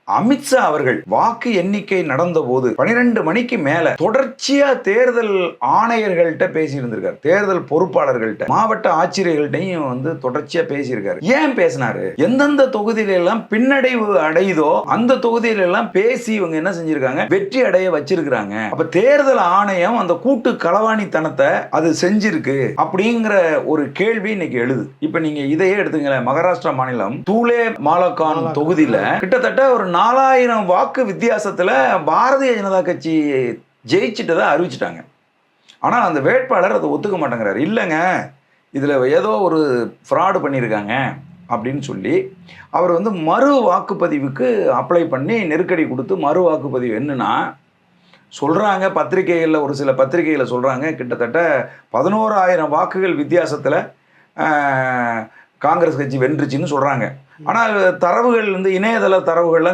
அமித்ஷா அவர்கள் வாக்கு எண்ணிக்கை நடந்த போது 12 மணிக்கு மேல தொடர்ச்சியா தேர்தல் ஆணையர்கள்ட்ட பேசியிருந்திருக்காரு, தேர்தல் பொறுப்பாளர்கள்ட்ட, மாவட்ட ஆட்சியர்கள்ட்டையும் தொடர்ச்சியா பேசியிருக்காரு. ஏன் பேசினாரு? எந்தெந்த தொகுதியில எல்லாம் பின்னடைவு அடையுதோ அந்த தொகுதியில எல்லாம் பேசி இவங்க என்ன செஞ்சிருக்காங்க, வெற்றி அடைய வச்சிருக்காங்க. அப்ப தேர்தல் ஆணையம் அந்த கூட்டு களவாணித்தனத்தை அது செஞ்சிருக்கு அப்படிங்கிற ஒரு கேள்வி இன்னைக்கு எழுது. இப்ப நீங்க இதையே எடுத்துங்களேன், மகாராஷ்டிரா மாநிலம் தூலே மாலகான் தொகுதியில கிட்டத்தட்ட ஒரு 4000 வாக்கு வித்தியாசத்துல பாரதிய ஜனதா கட்சி ஜெயிச்சிட்டதை அறிவிச்சிட்டாங்க. ஆனா அந்த வேட்பாளர் அதை ஒத்துக்க மாட்டேங்கிறாரு. இல்லைங்க, இதுல ஏதோ ஒரு ஃப்ராடு பண்ணியிருக்காங்க அப்படின்னு சொல்லி அவர் மறு வாக்குப்பதிவுக்கு அப்ளை பண்ணி நெருக்கடி கொடுத்து மறு வாக்குப்பதிவு என்னன்னா சொல்றாங்க, பத்திரிகைகளில் ஒரு சில பத்திரிகைகளை சொல்றாங்க கிட்டத்தட்ட 11,000 வாக்குகள் வித்தியாசத்துல காங்கிரஸ் கட்சி வென்றுச்சுன்னு சொல்றாங்க. ஆனால் தரவுகள் இணையதள தரவுகள்லாம்